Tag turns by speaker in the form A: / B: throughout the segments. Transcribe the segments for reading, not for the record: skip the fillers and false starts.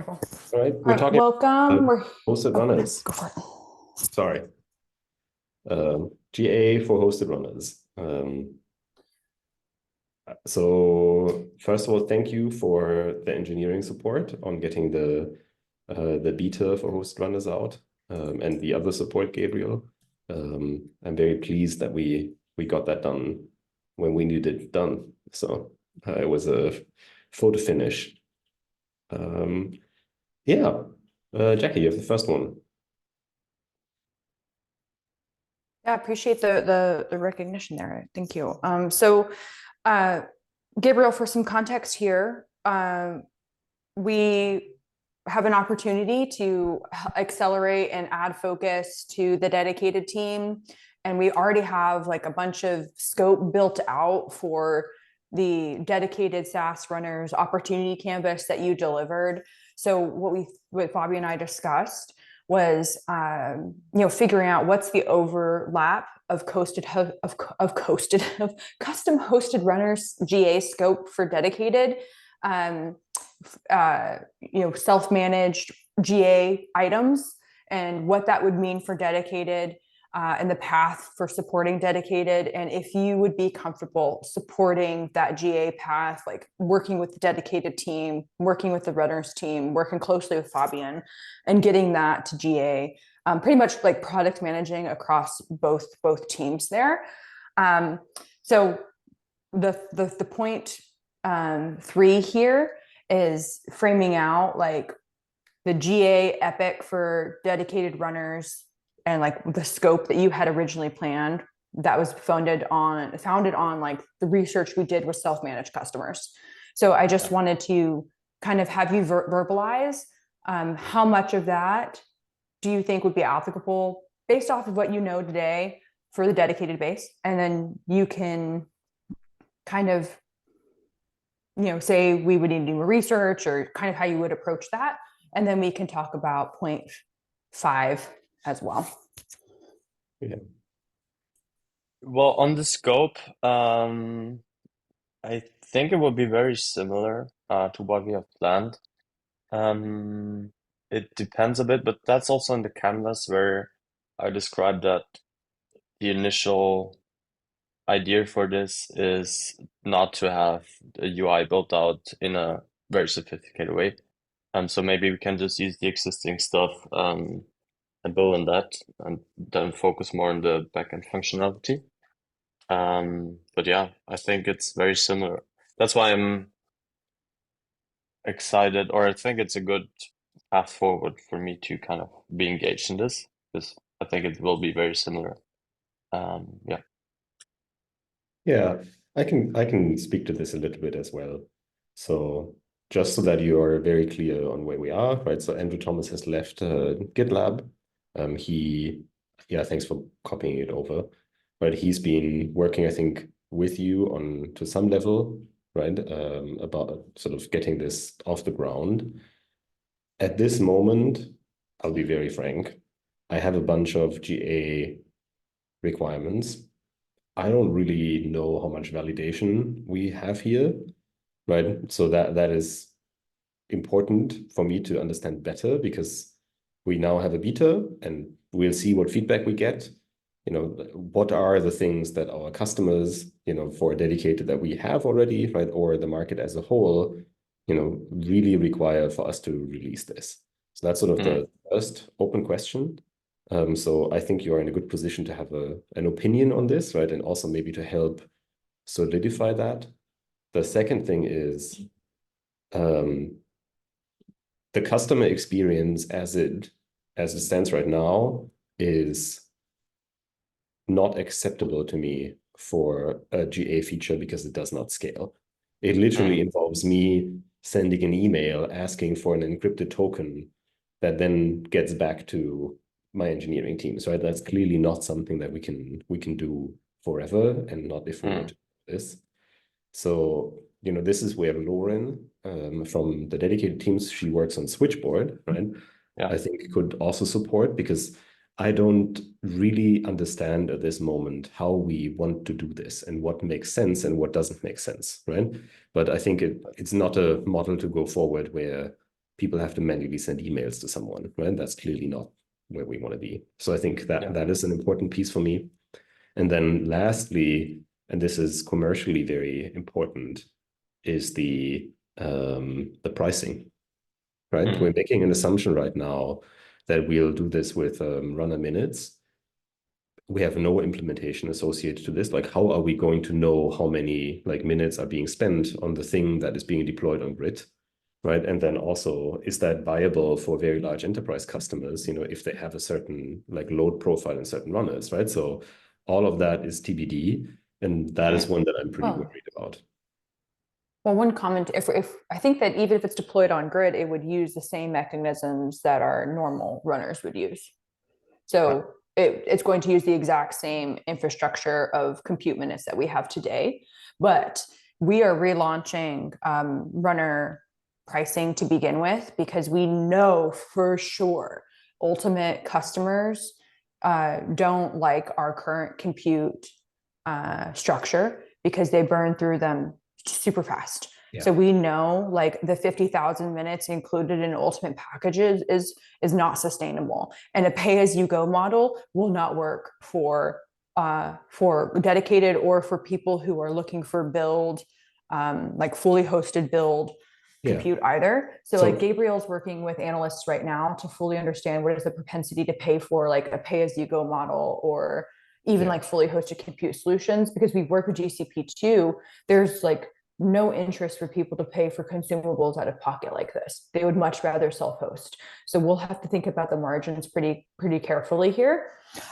A: Wonderful.
B: All right, we're talking
A: welcome.
B: about hosted runners.
A: Go for it.
B: Sorry. GA for hosted runners. So first of all, thank you for the engineering support on getting the beta for hosted runners out, and the other support, Gabriel. I'm very pleased that we got that done when we needed it done. So it was a photo finish. Yeah, Jackie, you have the first one.
A: Yeah, I appreciate the recognition there. Thank you. Gabriel, for some context here, we have an opportunity to accelerate and add focus to the dedicated team. And we already have like a bunch of scope built out for the dedicated SaaS runners opportunity canvas that you delivered. So what Bobby and I discussed was figuring out what's the overlap of custom hosted runners GA scope for dedicated, self-managed GA items, and what that would mean for dedicated, and the path for supporting dedicated, and if you would be comfortable supporting that GA path, like working with the dedicated team, working with the runners team, working closely with Fabian, and getting that to GA, pretty much like product managing across both teams there. So the point 3 here is framing out like the GA epic for dedicated runners, and like the scope that you had originally planned that was founded on like the research we did with self-managed customers. So I just wanted to kind of have you verbalize how much of that do you think would be applicable based off of what you know today for the dedicated base, and then you can kind of say we would need to do more research, or kind of how you would approach that, and then we can talk about point 5 as well.
B: Yeah.
C: Well, on the scope, I think it will be very similar to what we have planned. It depends a bit, but that's also in the canvas where I described that the initial idea for this is not to have the UI built out in a very sophisticated way. So maybe we can just use the existing stuff and build on that, and then focus more on the backend functionality. But yeah, I think it's very similar. That's why I'm excited, or I think it's a good path forward for me to kind of be engaged in this, because I think it will be very similar. Yeah.
B: Yeah, I can speak to this a little bit as well. So just so that you are very clear on where we are, right? So Andrew Thomas has left GitLab. Thanks for copying it over. Right, he's been working, I think, with you on to some level, right? About sort of getting this off the ground. At this moment, I'll be very frank, I have a bunch of GA requirements. I don't really know how much validation we have here, right? So that is important for me to understand better, because we now have a beta and we'll see what feedback we get. What are the things that our customers, for dedicated that we have already, right? Or the market as a whole, really require for us to release this. So that's sort of the first open question. So I think you're in a good position to have an opinion on this, right? And also maybe to help solidify that. The second thing is the customer experience as it stands right now is not acceptable to me for a GA feature, because it does not scale. It literally involves me sending an email asking for an encrypted token that then gets back to my engineering teams, right? That's clearly not something that we can do forever, and not if we were to do this. So, this is where Lauren from the dedicated teams, she works on Switchboard, right?
C: Yeah.
B: I think could also support, because I don't really understand at this moment how we want to do this and what makes sense and what doesn't make sense, right? But I think it's not a model to go forward where people have to manually send emails to someone, right? That's clearly not where we want to be. So I think that that is an important piece for me. And then lastly, and this is commercially very important, is the pricing, right? We're making an assumption right now that we'll do this with runner minutes. We have no implementation associated to this. Like, how are we going to know how many like minutes are being spent on the thing that is being deployed on grid, right? And then also, is that viable for very large enterprise customers, if they have a certain like load profile in certain runners, right? So all of that is TBD, and that is one that I'm pretty worried about.
A: Well, one comment, if I think that even if it's deployed on grid, it would use the same mechanisms that our normal runners would use. So it's going to use the exact same infrastructure of compute minutes that we have today, but we are relaunching runner pricing to begin with, because we know for sure ultimate customers don't like our current compute structure, because they burn through them super fast. Yeah. So we know like the 50,000 minutes included in ultimate packages is not sustainable, and a pay-as-you-go model will not work for dedicated or for people who are looking for build, like fully hosted build compute either. So like Gabriel's working with analysts right now to fully understand what is the propensity to pay for like a pay-as-you-go model, or even like fully hosted compute solutions, because we work with GCP too. There's like no interest for people to pay for consumables out of pocket like this. They would much rather self-host. So we'll have to think about the margins pretty carefully here.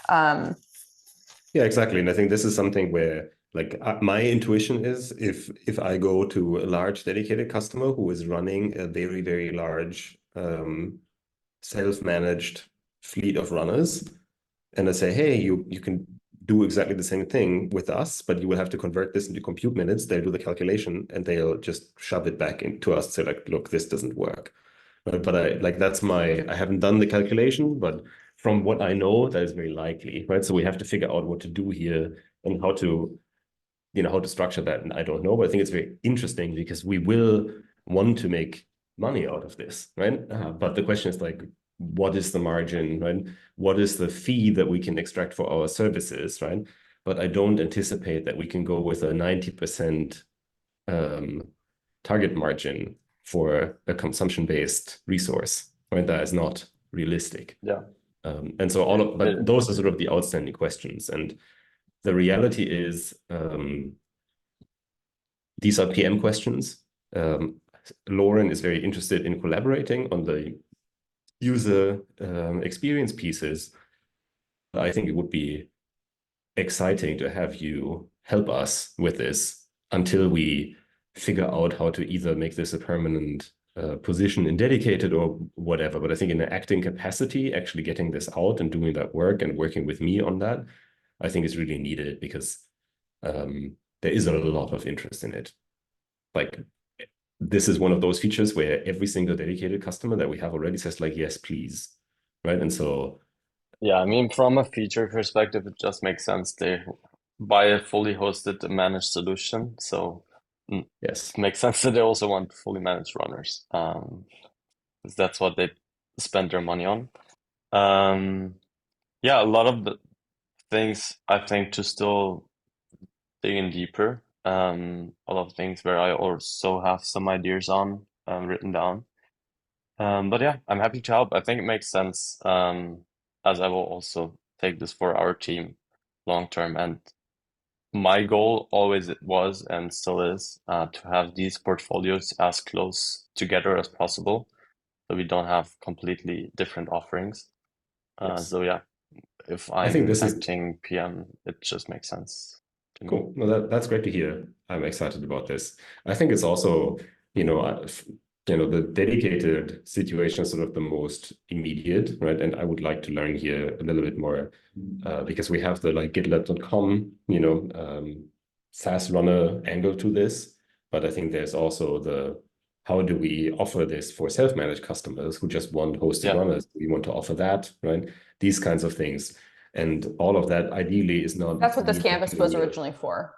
B: Yeah, exactly. And I think this is something where like my intuition is if I go to a large dedicated customer who is running a very, very large self-managed fleet of runners, and I say, hey, you can do exactly the same thing with us, but you will have to convert this into compute minutes. They'll do the calculation and they'll just shove it back into us. Say like, look, this doesn't work. But I haven't done the calculation, but from what I know, that is very likely, right? So we have to figure out what to do here and how to structure that. And I don't know, but I think it's very interesting because we will want to make money out of this, right? But the question is like, what is the margin, right? What is the fee that we can extract for our services, right? But I don't anticipate that we can go with a 90% target margin for a consumption-based resource, right? That is not realistic.
C: Yeah.
B: And so but those are sort of the outstanding questions. And the reality is these are PM questions. Lauren is very interested in collaborating on the user experience pieces. I think it would be exciting to have you help us with this until we figure out how to either make this a permanent position in dedicated or whatever. But I think in an acting capacity, actually getting this out and doing that work and working with me on that, I think is really needed, because there is a lot of interest in it. Like, this is one of those features where every single dedicated customer that we have already says like, yes, please, right? And so
C: yeah, I mean, from a feature perspective, it just makes sense. They buy a fully hosted managed solution, so yes, it makes sense that they also want fully managed runners, because that's what they spend their money on. Yeah, a lot of the things I think to still dig in deeper. A lot of things where I also have some ideas on written down. But yeah, I'm happy to help. I think it makes sense, as I will also take this for our team long term. And my goal always was and still is to have these portfolios as close together as possible, so we don't have completely different offerings.
B: yes.
C: So yeah, if I'm acting PM, it just makes sense.
B: Cool. Well, that's great to hear. I'm excited about this. I think it's also, the dedicated situation is sort of the most immediate, right? And I would like to learn here a little bit more because we have the like GitLab.com, SaaS runner angle to this. But I think there's also the how do we offer this for self-managed customers who just want hosted runners? We want to offer that, right? These kinds of things. And all of that ideally is not.
A: That's what this canvas was originally for.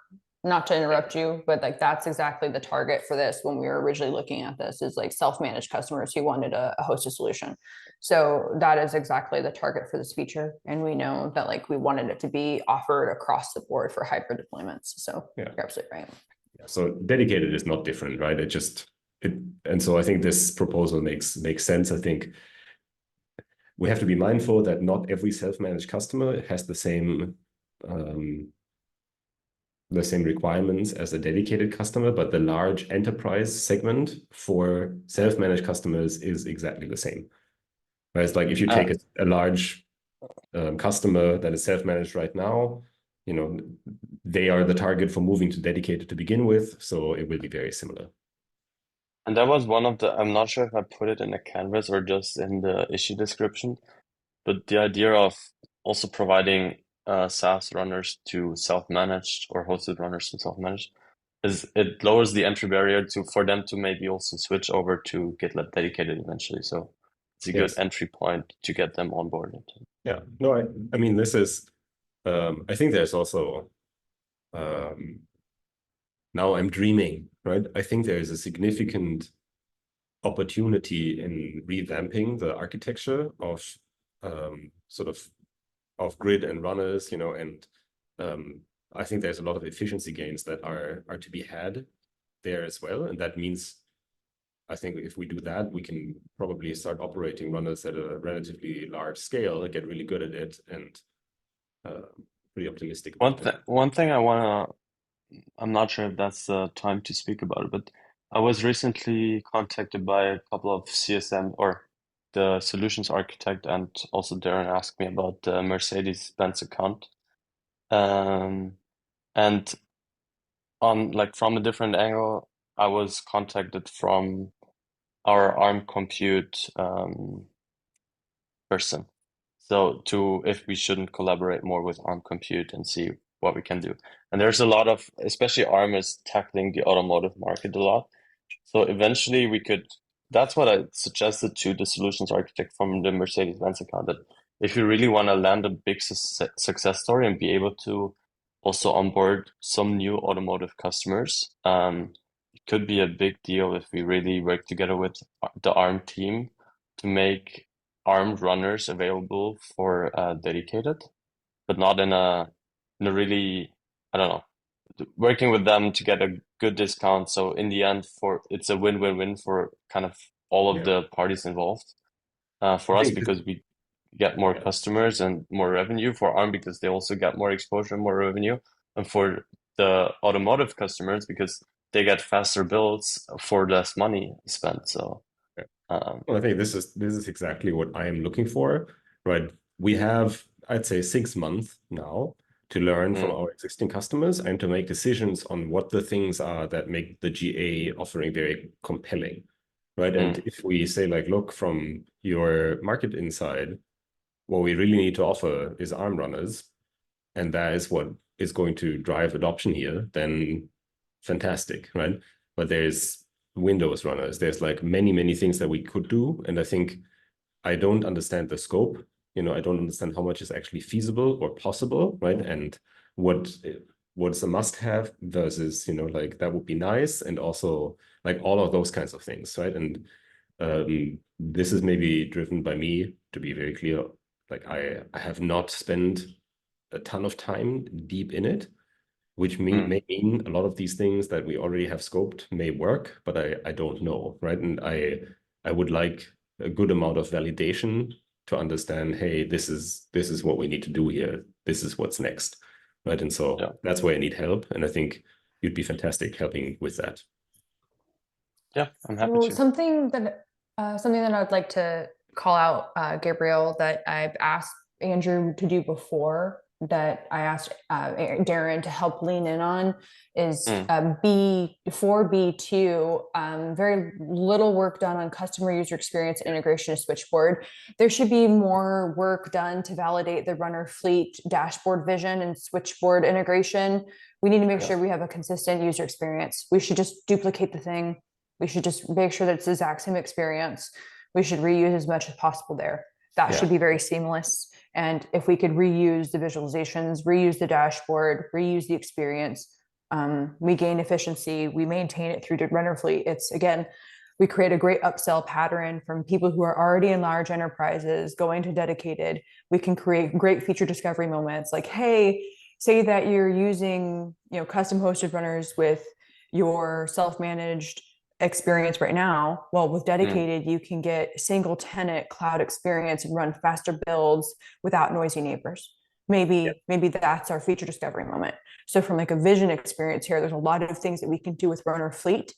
A: not to interrupt you, but like that's exactly the target for this when we were originally looking at this, is like self-managed customers who wanted a hosted solution. So that is exactly the target for this feature. And we know that like we wanted it to be offered across the board for hybrid deployments. So
B: Yeah.
A: you're absolutely right.
B: Yeah, so dedicated is not different, right? And so I think this proposal makes sense. I think we have to be mindful that not every self-managed customer has the same requirements as a dedicated customer, but the large enterprise segment for self-managed customers is exactly the same. Right? It's like if you take a large customer that is self-managed right now, you know, they are the target for moving to dedicated to begin with, so it will be very similar.
C: And that was one of the, I'm not sure if I put it in a canvas or just in the issue description, but the idea of also providing SaaS runners to self-managed or hosted runners to self-managed is it lowers the entry barrier for them to maybe also switch over to GitLab dedicated eventually. So it's a good entry point to get them onboarded.
B: Yeah, no, I mean, this is, I think there's also, now I'm dreaming, right? I think there is a significant opportunity in revamping the architecture of sort of grid and runners, you know, and I think there's a lot of efficiency gains that are to be had there as well. And that means, I think if we do that, we can probably start operating runners at a relatively large scale and get really good at it, and pretty optimistic about it.
C: One thing I'm not sure if that's the time to speak about it, but I was recently contacted by a couple of CSM or the solutions architect, and also Darren asked me about the Mercedes-Benz account. And on like from a different angle, I was contacted from our ARM compute person. So if we shouldn't collaborate more with ARM compute and see what we can do. And there's a lot of, especially ARM is tackling the automotive market a lot. So eventually that's what I suggested to the solutions architect from the Mercedes-Benz account, that if you really want to land a big success story and be able to also onboard some new automotive customers, it could be a big deal if we really work together with the ARM team to make ARM runners available for dedicated, but not in a really, I don't know, working with them to get a good discount. So in the end, it's a win-win-win for kind of all of the parties involved. For us, because we get more customers and more revenue. For ARM, because they also get more exposure, more revenue. And for the automotive customers, because they get faster builds for less money spent. So
B: well, I think this is exactly what I am looking for, right? We have, I'd say, 6 months now to learn from our existing customers and to make decisions on what the things are that make the GA offering very compelling, right? And if we say like, look, from your market inside, what we really need to offer is ARM runners, and that is what is going to drive adoption here, then fantastic, right? But there's Windows runners, there's like many things that we could do, and I think I don't understand the scope. You know, I don't understand how much is actually feasible or possible, right? And what's a must-have versus, you know, like that would be nice, and also like all of those kinds of things, right? And this is maybe driven by me, to be very clear. Like I have not spent a ton of time deep in it, which may mean a lot of these things that we already have scoped may work, but I don't know, right? And I would like a good amount of validation to understand, hey, this is what we need to do here. This is what's next, right? And so that's where I need help, and I think you'd be fantastic helping with that.
C: Yeah, I'm happy to.
A: Something that I'd like to call out, Gabriel, that I've asked Andrew to do before, that I asked Darren to help lean in on, is B2. Very little work done on customer user experience integration of Switchboard. There should be more work done to validate the runner fleet dashboard vision and Switchboard integration. We need to make sure we have a consistent user experience. We should just duplicate the thing. We should just make sure that it's the exact same experience. We should reuse as much as possible there. That should be very seamless. And if we could reuse the visualizations, reuse the dashboard, reuse the experience, We gain efficiency, we maintain it through the runner fleet. It's again, we create a great upsell pattern from people who are already in large enterprises going to dedicated. We can create great feature discovery moments like, hey, say that you're using, custom hosted runners with your self-managed experience right now. Well, with dedicated, you can get single tenant cloud experience and run faster builds without noisy neighbors. Maybe that's our feature discovery moment. So from like a vision experience here, there's a lot of things that we can do with runner fleet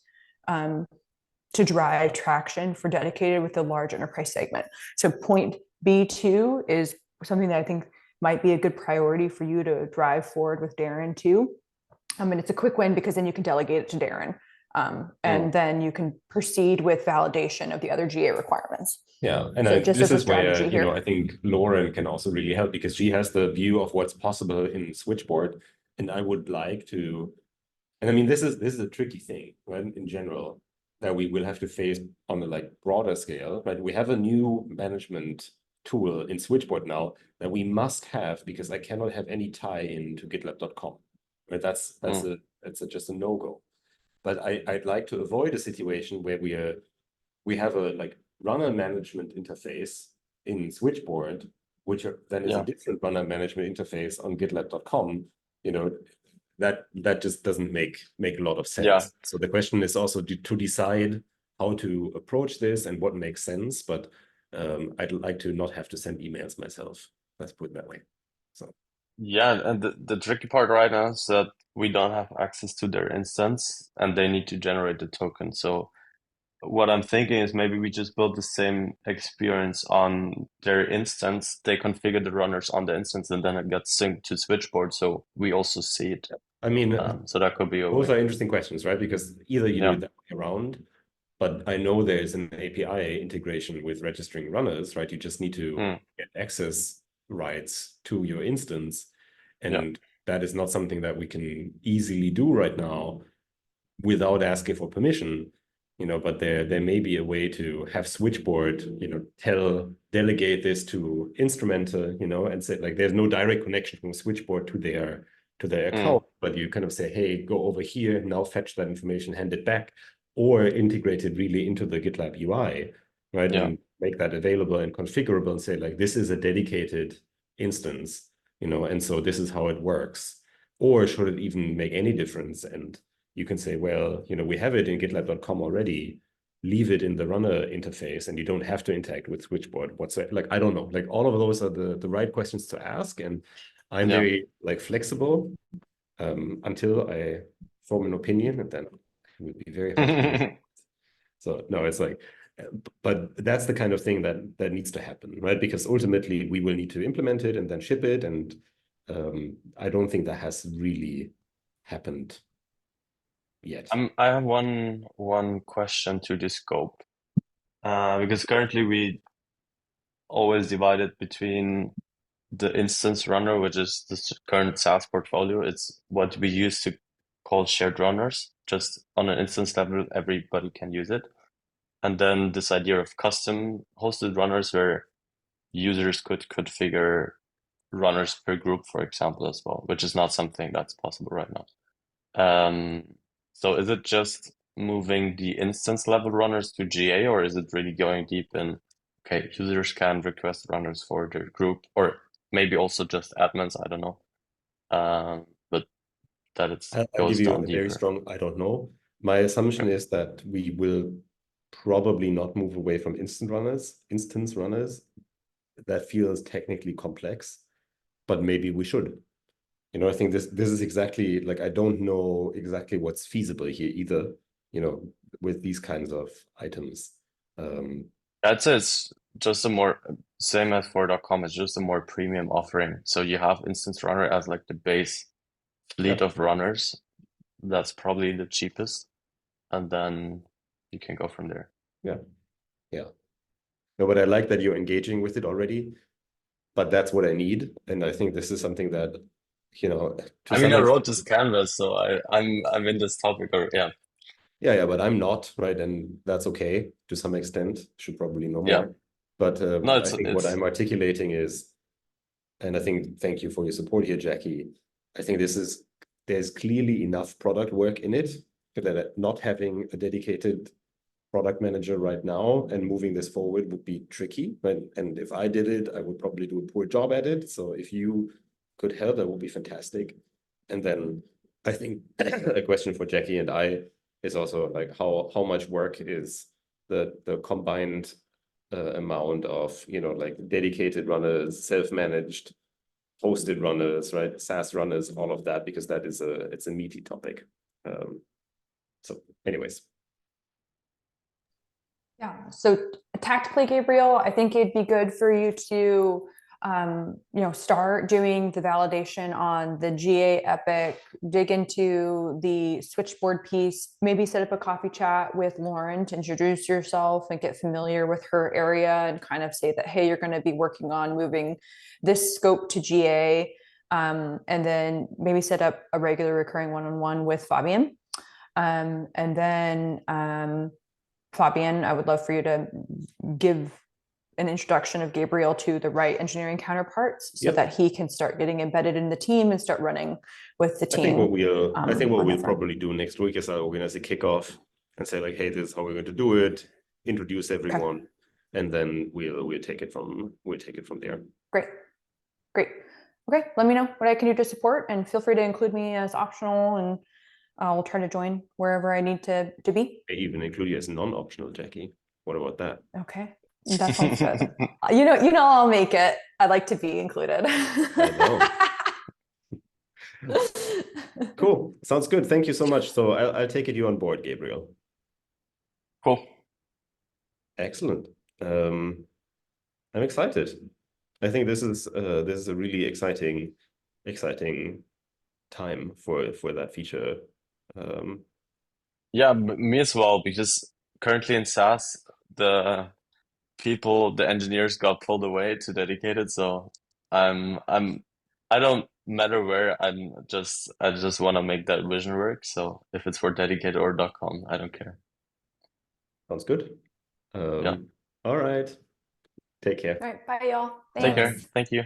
A: to drive traction for dedicated with the large enterprise segment. So point B2 is something that I think might be a good priority for you to drive forward with Darren too. And it's a quick win because then you can delegate it to Darren. And then you can proceed with validation of the other GA requirements.
B: Yeah, and
A: So just
B: this
A: as a
B: is where,
A: strategy here.
B: I think Lauren can also really help because she has the view of what's possible in Switchboard, and I would like to, and I mean, this is a tricky thing, right? In general, that we will have to face on a like broader scale, right? We have a new management tool in Switchboard now that we must have because I cannot have any tie in to GitLab.com, right? That's just a no-go. But I'd like to avoid a situation where we have a like runner management interface in Switchboard, which then is a different runner management interface on GitLab.com. That just doesn't make a lot of sense.
C: Yeah.
B: So the question is also to decide how to approach this and what makes sense. But I'd like to not have to send emails myself. Let's put it that way. So
C: Yeah, and the tricky part right now is that we don't have access to their instance and they need to generate the token. So what I'm thinking is maybe we just build the same experience on their instance. They configure the runners on the instance and then it gets synced to Switchboard. So we also see it.
B: I mean,
C: so that could be a
B: those
C: way.
B: are interesting questions, right? Because either you do it that way around, but I know there's an API integration with registering runners, right? You just need to get access rights to your instance. And that is not something that we can easily do right now without asking for permission, but there may be a way to have Switchboard, delegate this to Instrumenter, and say like there's no direct connection from Switchboard to their account, but you kind of say, hey, go over here, now fetch that information, hand it back, or integrate it really into the GitLab UI, right? And make that available and configurable and say like, this is a dedicated instance, and so this is how it works. Or should it even make any difference? And you can say, well, we have it in GitLab.com already, leave it in the runner interface and you don't have to interact with Switchboard whatsoever. Like, I don't know, like all of those are the right questions to ask. And I'm very like flexible until I form an opinion, and then it would be very hard to do. So no, it's like, but that's the kind of thing that needs to happen, right? Because ultimately we will need to implement it and then ship it. And I don't think that has really happened yet.
C: I have one question to this scope, because currently we always divide it between the instance runner, which is the current SaaS portfolio. It's what we used to call shared runners. Just on an instance level, everybody can use it. And then this idea of custom hosted runners where users could configure runners per group, for example, as well, which is not something that's possible right now. So is it just moving the instance level runners to GA, or is it really going deep in, okay, users can request runners for their group, or maybe also just admins, I don't know. But that it
B: I'll
C: goes
B: give you
C: down
B: a very
C: deeper.
B: strong, I don't know. My assumption is that we will probably not move away from instance runners. That feels technically complex, but maybe we should. I think this is exactly like, I don't know exactly what's feasible here either, with these kinds of items.
C: I'd say it's just a more, same as for.com, it's just a more premium offering. So you have instance runner as like the base fleet of runners. That's probably the cheapest. And then you can go from there.
B: Yeah. No, but I like that you're engaging with it already, but that's what I need. And I think this is something that,
C: I wrote this canvas, so I'm in this topic, or
B: Yeah, but I'm not, right? And that's okay to some extent. Should probably know more. But
C: No,
B: I think what I'm articulating is, and I think thank you for your support here, Jackie. I think this is there's clearly enough product work in it that not having a dedicated product manager right now and moving this forward would be tricky. Right? And if I did it, I would probably do a poor job at it. So if you could help, that would be fantastic. And then I think a question for Jackie and I is also like how much work is the combined amount of, you know, like dedicated runners, self-managed, hosted runners, right? SaaS runners, all of that, because that is it's a meaty topic. So anyways.
A: Yeah. So tactically, Gabriel, I think it'd be good for you to, start doing the validation on the GA Epic, dig into the switchboard piece, maybe set up a coffee chat with Lauren to introduce yourself and get familiar with her area and kind of say that, hey, you're going to be working on moving this scope to GA. And then maybe set up a regular recurring one-on-one with Fabian. And then Fabian, I would love for you to give an introduction of Gabriel to the right engineering counterparts so that he can start getting embedded in the team and start running with the team.
B: I think what we'll probably do next week is I'll organize a kickoff and say like, hey, this is how we're going to do it, introduce everyone, and then we'll take it from there. Great.
A: Okay, let me know what I can do to support, and feel free to include me as optional, and I'll try to join wherever I need to be.
B: I even include you as non-optional, Jackie. What about that?
A: Okay, that sounds good. You know, I'll make it. I'd like to be included.
B: I know. Cool. Sounds good. Thank you so much. So I'll take it you on board, Gabriel.
C: Cool.
B: Excellent. I'm excited. I think this is a really exciting time for that feature.
C: Yeah, me as well, because currently in SaaS, the engineers got pulled away to dedicated. So I don't matter where, I just want to make that vision work. So if it's for dedicated or .com, I don't care.
B: Sounds good.
C: Yeah.
B: All right. Take care.
A: All right. Bye, y'all.
C: Take care.
A: Thanks.
C: Thank you.